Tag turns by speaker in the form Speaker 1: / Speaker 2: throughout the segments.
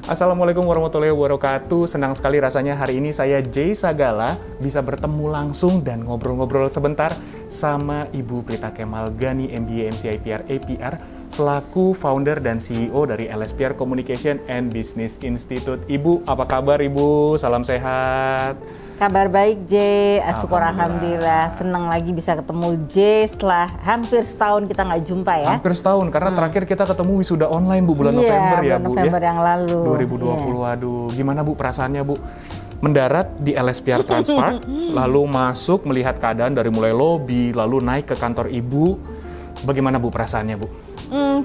Speaker 1: Assalamualaikum warahmatullahi wabarakatuh. Senang sekali rasanya hari ini saya Jay Sagala bisa bertemu langsung dan ngobrol-ngobrol sebentar sama Ibu Prita Kemal Gani MBA MCIPR APR selaku founder dan CEO dari LSPR Communication and Business Institute. Ibu, apa kabar Ibu? Salam sehat.
Speaker 2: Kabar baik, J. Syukur Alhamdulillah. Senang lagi bisa ketemu J setelah hampir setahun kita nggak jumpa ya.
Speaker 1: Hampir setahun, karena terakhir kita ketemu wisuda online Bu, bulan November ya Bu.
Speaker 2: November yang lalu.
Speaker 1: 2020, aduh. Gimana Bu perasaannya Bu? Mendarat di LSPR Transpark, lalu masuk melihat keadaan dari mulai lobi, lalu naik ke kantor Ibu. Bagaimana Bu perasaannya Bu?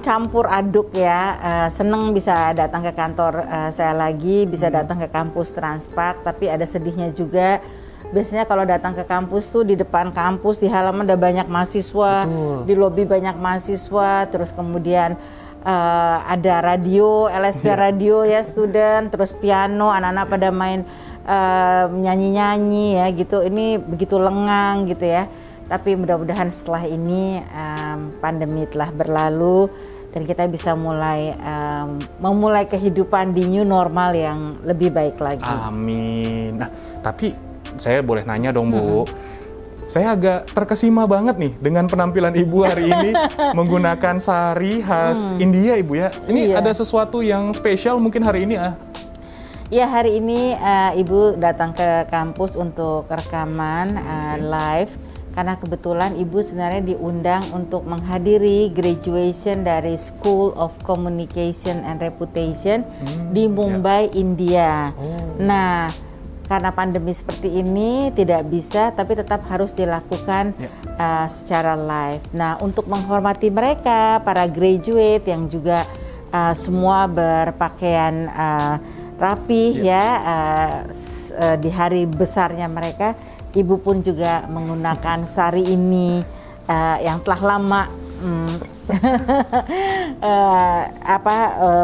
Speaker 2: Campur aduk ya, seneng bisa datang ke kantor saya lagi, bisa datang ke kampus Transpark, tapi ada sedihnya juga. Biasanya kalau datang ke kampus tuh di depan kampus, di halaman ada banyak mahasiswa, di lobi banyak mahasiswa, terus kemudian ada radio, LSPR radio ya student, terus piano, anak-anak pada main nyanyi-nyanyi ya gitu, ini begitu lengang gitu ya. Tapi mudah-mudahan setelah ini pandemi telah berlalu dan kita bisa memulai kehidupan di new normal yang lebih baik lagi.
Speaker 1: Amin. Nah, tapi saya boleh nanya dong Bu, saya agak terkesima banget nih dengan penampilan Ibu hari ini menggunakan sari khas India Ibu ya. Ini ada sesuatu yang spesial mungkin hari ini
Speaker 2: Ya, hari ini Ibu datang ke kampus untuk rekaman live. Karena kebetulan Ibu sebenarnya diundang untuk menghadiri graduation dari School of Communication and Reputation di Mumbai, India. Nah, karena pandemi seperti ini tidak bisa, tapi tetap harus dilakukan secara live. Nah, untuk menghormati mereka, para graduate yang juga semua berpakaian rapih di hari besarnya mereka, Ibu pun juga menggunakan sari ini yang telah lama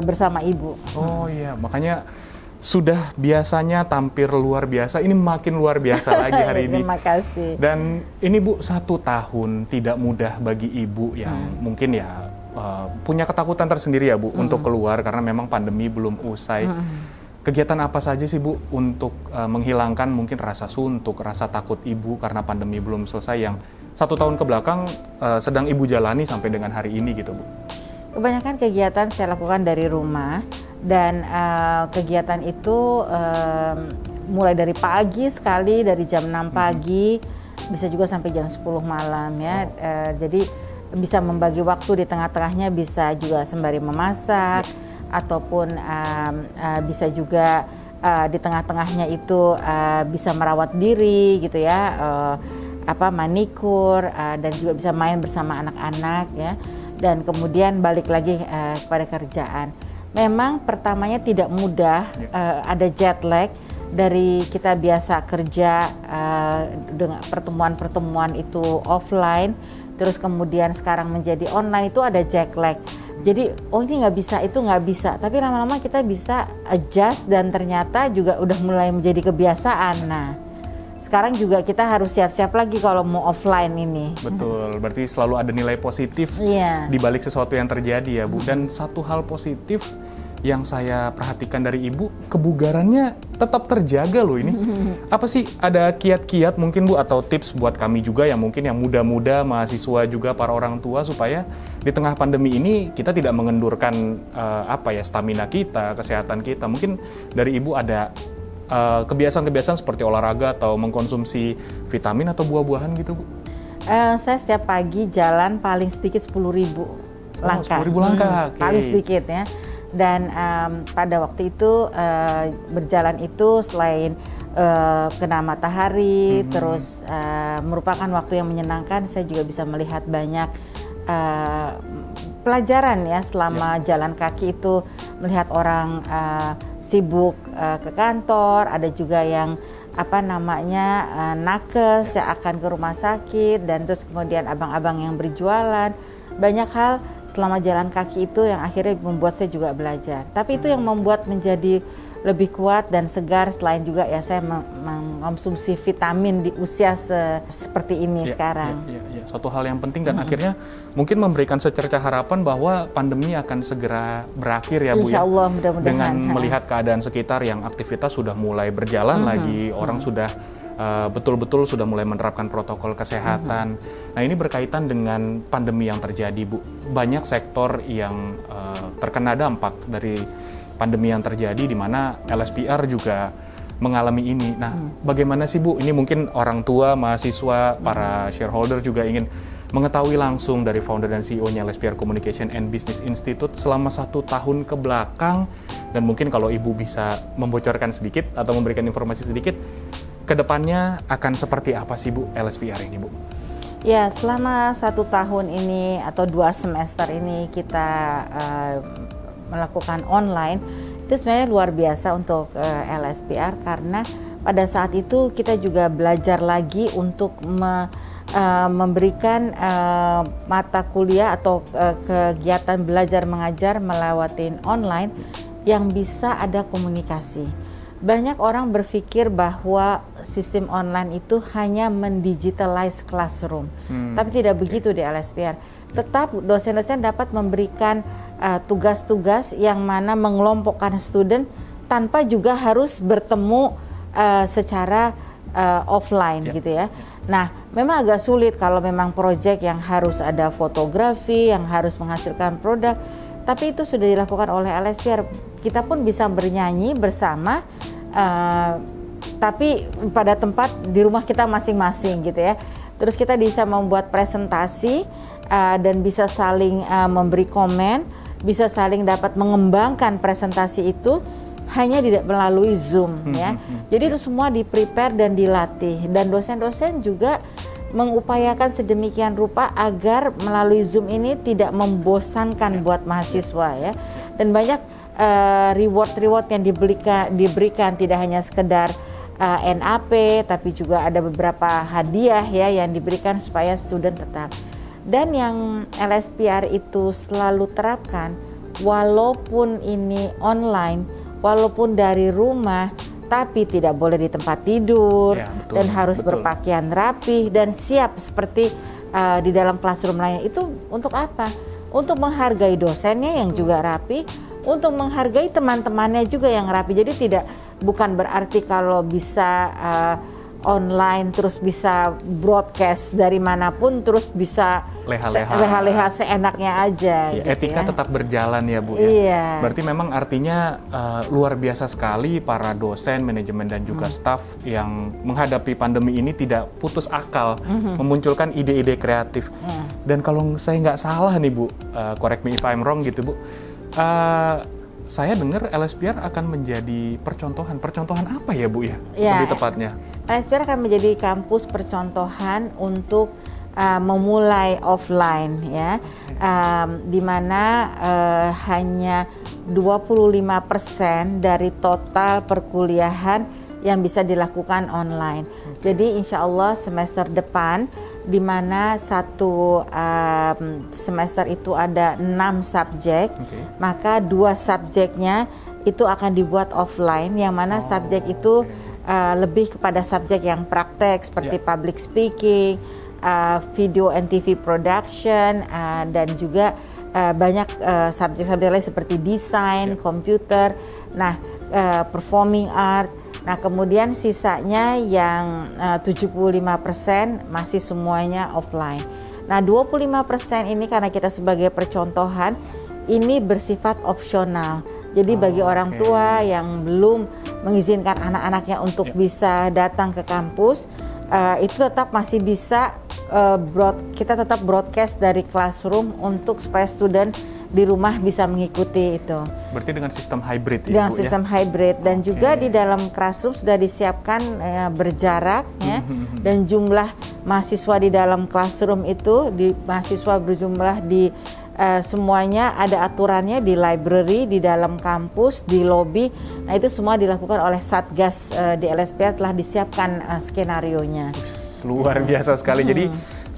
Speaker 2: bersama Ibu.
Speaker 1: Oh iya, makanya sudah biasanya tampil luar biasa, ini makin luar biasa lagi hari ini.
Speaker 2: Terima kasih.
Speaker 1: Dan ini Bu, 1 tahun tidak mudah bagi Ibu yang mungkin punya ketakutan tersendiri ya Bu untuk keluar karena memang pandemi belum usai. Kegiatan apa saja sih Bu untuk menghilangkan mungkin rasa suntuk, rasa takut Ibu karena pandemi belum selesai yang 1 tahun ke belakang sedang Ibu jalani sampai dengan hari ini gitu Bu?
Speaker 2: Kebanyakan kegiatan saya lakukan dari rumah dan kegiatan itu mulai dari pagi sekali, dari jam 6 pagi bisa juga sampai jam 10 malam ya. Jadi bisa membagi waktu, di tengah-tengahnya bisa juga sembari memasak. Ataupun bisa juga di tengah-tengahnya itu bisa merawat diri gitu ya, manikur dan juga bisa main bersama anak-anak ya, dan kemudian balik lagi kepada kerjaan. Memang pertamanya tidak mudah, ada jet lag dari kita biasa kerja dengan pertemuan-pertemuan itu offline, terus kemudian sekarang menjadi online, itu ada jet lag. Jadi ini nggak bisa, itu nggak bisa, tapi lama-lama kita bisa adjust dan ternyata juga udah mulai menjadi kebiasaan. Nah, sekarang juga kita harus siap-siap lagi kalau mau offline ini.
Speaker 1: Betul, berarti selalu ada nilai positif di balik sesuatu yang terjadi ya Bu. Dan satu hal positif yang saya perhatikan dari Ibu, kebugarannya tetap terjaga loh ini. Apa sih, ada kiat-kiat mungkin Bu atau tips buat kami juga yang mungkin yang muda-muda, mahasiswa juga, para orang tua, supaya di tengah pandemi ini kita tidak mengendurkan stamina kita, kesehatan kita. Mungkin dari Ibu ada kebiasaan-kebiasaan seperti olahraga atau mengkonsumsi vitamin atau buah-buahan gitu Bu?
Speaker 2: Saya setiap pagi jalan paling sedikit 10.000 langkah.
Speaker 1: 10.000 langkah,
Speaker 2: paling sedikit ya. Dan pada waktu itu berjalan itu selain kena matahari, terus merupakan waktu yang menyenangkan, saya juga bisa melihat banyak pelajaran ya selama jalan kaki itu, melihat orang sibuk ke kantor, ada juga yang nakes yang akan ke rumah sakit, dan terus kemudian abang-abang yang berjualan. Banyak hal selama jalan kaki itu yang akhirnya membuat saya juga belajar. Tapi itu yang membuat menjadi lebih kuat dan segar. Selain juga ya saya mengkonsumsi vitamin di usia seperti ini sekarang.
Speaker 1: Ya, suatu hal yang penting dan akhirnya mungkin memberikan secerca harapan bahwa pandemi akan segera berakhir ya Bu
Speaker 2: Insya
Speaker 1: ya.
Speaker 2: Allah, mudah-mudahan.
Speaker 1: Dengan melihat keadaan sekitar yang aktivitas sudah mulai berjalan lagi, orang sudah betul-betul sudah mulai menerapkan protokol kesehatan. Nah ini berkaitan dengan pandemi yang terjadi Bu. Banyak sektor yang terkena dampak dari pandemi yang terjadi di mana LSPR juga mengalami ini. Nah bagaimana sih Bu? Ini mungkin orang tua, mahasiswa, para shareholder juga ingin mengetahui langsung dari founder dan CEO-nya LSPR Communication and Business Institute selama 1 tahun ke belakang. Dan mungkin kalau Ibu bisa membocorkan sedikit atau memberikan informasi sedikit, kedepannya akan seperti apa sih Bu LSPR ini Bu?
Speaker 2: Ya, selama 1 tahun ini atau 2 semester ini kita melakukan online, itu sebenarnya luar biasa untuk LSPR karena pada saat itu kita juga belajar lagi untuk memberikan mata kuliah atau kegiatan belajar mengajar melewati online yang bisa ada komunikasi. Banyak orang berpikir bahwa sistem online itu hanya mendigitalize classroom, tapi tidak begitu di LSPR. Tetap dosen-dosen dapat memberikan tugas-tugas yang mana mengelompokkan student tanpa juga harus bertemu secara offline gitu ya. Nah, memang agak sulit kalau memang proyek yang harus ada fotografi, yang harus menghasilkan produk, tapi itu sudah dilakukan oleh LSPR. Kita pun bisa bernyanyi bersama, tapi pada tempat di rumah kita masing-masing gitu ya. Terus kita bisa membuat presentasi dan bisa saling memberi komen, bisa saling dapat mengembangkan presentasi itu hanya melalui Zoom ya. Jadi itu semua di-prepare dan dilatih, dan dosen-dosen juga mengupayakan sedemikian rupa agar melalui Zoom ini tidak membosankan buat mahasiswa ya. Dan banyak reward yang diberikan tidak hanya sekedar NAP, tapi juga ada beberapa hadiah ya yang diberikan supaya student tetap. Dan yang LSPR itu selalu terapkan, walaupun ini online, walaupun dari rumah, tapi tidak boleh di tempat tidur ya, betul, dan harus berpakaian rapi dan siap seperti di dalam classroom lainnya. Itu untuk apa? Untuk menghargai dosennya yang juga rapi, untuk menghargai teman-temannya juga yang rapi. Jadi bukan berarti kalau bisa online terus bisa broadcast dari manapun terus bisa leha-leha seenaknya aja.
Speaker 1: Ya,
Speaker 2: gitu
Speaker 1: etika
Speaker 2: ya.
Speaker 1: Tetap berjalan ya Bu.
Speaker 2: Iya.
Speaker 1: Berarti memang artinya luar biasa sekali para dosen, manajemen dan juga staf yang menghadapi pandemi ini tidak putus akal memunculkan ide-ide kreatif. Dan kalau saya nggak salah nih Bu, correct me if I'm wrong gitu Bu. Saya dengar LSPR akan menjadi percontohan apa ya Bu ya? Lebih tepatnya.
Speaker 2: LSPR akan menjadi kampus percontohan untuk memulai offline ya, di mana hanya 25% dari total perkuliahan yang bisa dilakukan online. Jadi insya Allah semester depan, di mana satu semester itu ada 6 subjek, maka 2 subjeknya itu akan dibuat offline, yang mana subjek itu lebih kepada subjek yang praktek seperti public speaking, video and TV production, dan juga banyak subjek-subjek lain seperti desain, komputer, performing art. Nah, kemudian sisanya yang 75% masih semuanya offline. Nah, 25% ini karena kita sebagai percontohan, ini bersifat opsional. Jadi bagi orang tua yang belum mengizinkan anak-anaknya untuk bisa datang ke kampus, itu tetap masih bisa kita tetap broadcast dari classroom untuk supaya student di rumah bisa mengikuti itu.
Speaker 1: Berarti dengan sistem hybrid ya Bu?
Speaker 2: Dengan sistem hybrid, dan juga di dalam classroom sudah disiapkan berjarak ya, dan jumlah mahasiswa di dalam classroom itu, mahasiswa berjumlah di semuanya ada aturannya di library, di dalam kampus, di lobby. Nah itu semua dilakukan oleh Satgas di LSPR, telah disiapkan skenarionya.
Speaker 1: Luar biasa sekali. Jadi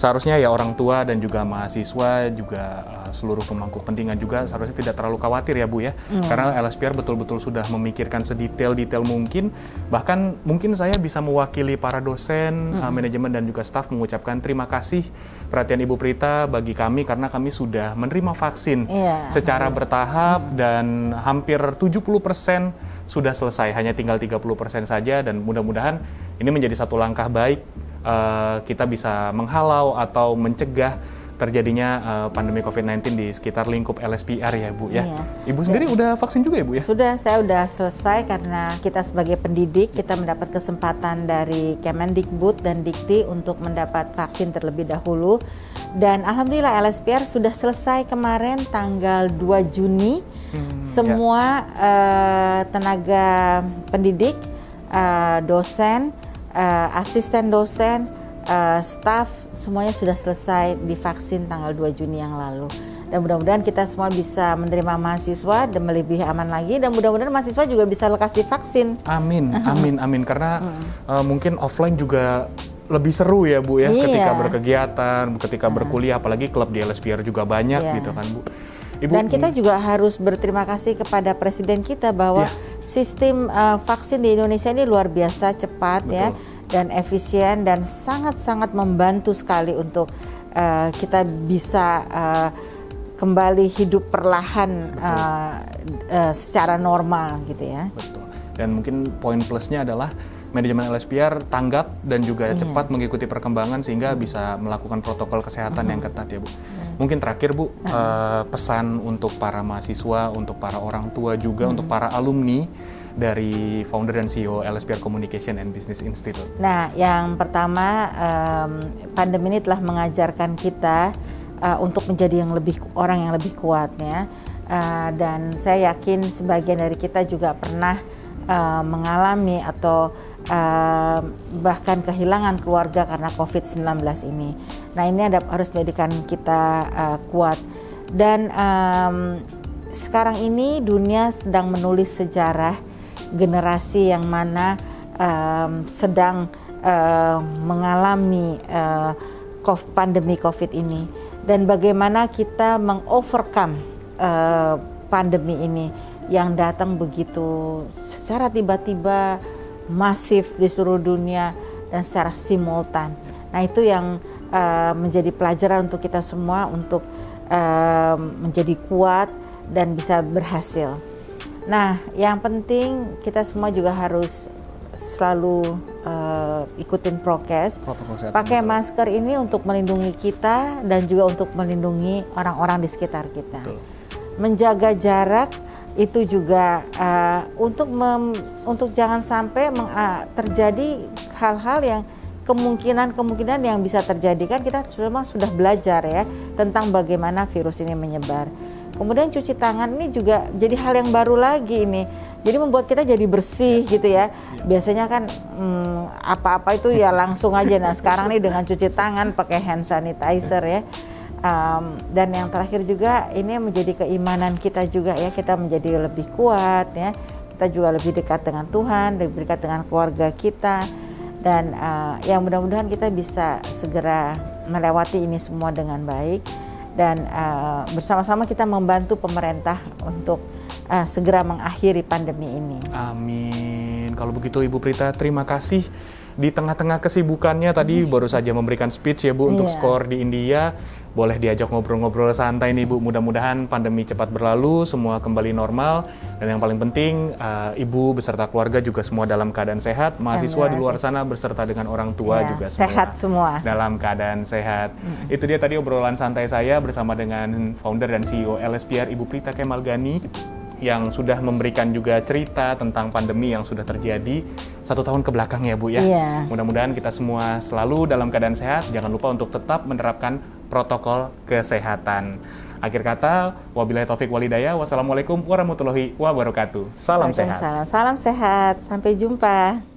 Speaker 1: seharusnya ya orang tua dan juga mahasiswa juga seluruh pemangku kepentingan juga seharusnya tidak terlalu khawatir ya Bu ya. Karena LSPR betul-betul sudah memikirkan sedetail-detail mungkin. Bahkan mungkin saya bisa mewakili para dosen, manajemen dan juga staf mengucapkan terima kasih perhatian Ibu Prita bagi kami karena kami sudah menerima vaksin secara bertahap dan hampir 70% sudah selesai, hanya tinggal 30% saja dan mudah-mudahan ini menjadi satu langkah baik kita bisa menghalau atau mencegah terjadinya pandemi COVID-19 di sekitar lingkup LSPR ya Bu ya. Ibu sendiri udah vaksin juga ya Bu ya?
Speaker 2: Sudah, saya udah selesai karena kita sebagai pendidik kita mendapat kesempatan dari Kemendikbud dan Dikti untuk mendapat vaksin terlebih dahulu. Dan alhamdulillah LSPR sudah selesai kemarin tanggal 2 Juni. Semua tenaga pendidik, dosen, asisten dosen, staf semuanya sudah selesai divaksin tanggal 2 Juni yang lalu. Dan mudah-mudahan kita semua bisa menerima mahasiswa dan lebih aman lagi, dan mudah-mudahan mahasiswa juga bisa lekas divaksin.
Speaker 1: Amin, amin, amin. Karena mungkin offline juga lebih seru ya Bu ya, ketika berkegiatan, ketika berkuliah, apalagi klub di LSPR juga banyak gitu kan Bu. Ibu,
Speaker 2: dan kita juga harus berterima kasih kepada Presiden kita bahwa sistem vaksin di Indonesia ini luar biasa cepat ya, dan efisien dan sangat-sangat membantu sekali untuk kita bisa kembali hidup perlahan secara normal gitu ya.
Speaker 1: Betul. Dan mungkin poin plusnya adalah manajemen LSPR tanggap dan juga cepat mengikuti perkembangan sehingga bisa melakukan protokol kesehatan yang ketat ya Bu. Mungkin terakhir Bu, pesan untuk para mahasiswa, untuk para orang tua juga, untuk para alumni dari founder dan CEO LSPR Communication and Business Institute.
Speaker 2: Nah, yang pertama pandemi ini telah mengajarkan kita untuk menjadi orang yang lebih kuat ya. Dan saya yakin sebagian dari kita juga pernah mengalami atau bahkan kehilangan keluarga karena COVID-19 ini. Nah, ini harus menjadikan kita kuat. Dan sekarang ini dunia sedang menulis sejarah generasi yang mana sedang mengalami pandemi COVID ini, dan bagaimana kita mengovercome pandemi ini yang datang begitu secara tiba-tiba, masif di seluruh dunia dan secara simultan. Nah, itu yang menjadi pelajaran untuk kita semua untuk menjadi kuat dan bisa berhasil. Nah, yang penting kita semua juga harus selalu ikutin prokes, pakai masker ini untuk melindungi kita dan juga untuk melindungi orang-orang di sekitar kita. Betul. Menjaga jarak itu juga untuk jangan sampai terjadi hal-hal yang kemungkinan yang bisa terjadi. Kan kita semua sudah belajar ya tentang bagaimana virus ini menyebar. Kemudian cuci tangan ini juga jadi hal yang baru lagi ini. Jadi membuat kita jadi bersih gitu ya. Biasanya kan apa-apa itu ya langsung aja. Nah, sekarang nih dengan cuci tangan pakai hand sanitizer ya. Dan yang terakhir juga ini menjadi keimanan kita juga ya. Kita menjadi lebih kuat ya. Kita juga lebih dekat dengan Tuhan, lebih dekat dengan keluarga kita. Dan yang mudah-mudahan kita bisa segera melewati ini semua dengan baik. Dan bersama-sama kita membantu pemerintah untuk segera mengakhiri pandemi ini.
Speaker 1: Amin. Kalau begitu Ibu Prita, terima kasih. Di tengah-tengah kesibukannya tadi baru saja memberikan speech ya Bu untuk skor di India. Boleh diajak ngobrol-ngobrol santai nih Bu. Mudah-mudahan pandemi cepat berlalu, semua kembali normal. Dan yang paling penting Ibu beserta keluarga juga semua dalam keadaan sehat. Mahasiswa di luar sana beserta dengan orang tua juga
Speaker 2: sehat semua
Speaker 1: dalam keadaan sehat. Itu dia tadi obrolan santai saya bersama dengan founder dan CEO LSPR Ibu Prita Kemalgani, yang sudah memberikan juga cerita tentang pandemi yang sudah terjadi 1 tahun ke belakang ya Bu ya. Mudah-mudahan kita semua selalu dalam keadaan sehat. Jangan lupa untuk tetap menerapkan protokol kesehatan. Akhir kata, wabillahi taufik walhidayah. Wassalamualaikum warahmatullahi wabarakatuh. Salam sehat.
Speaker 2: Salam sehat. Sampai jumpa.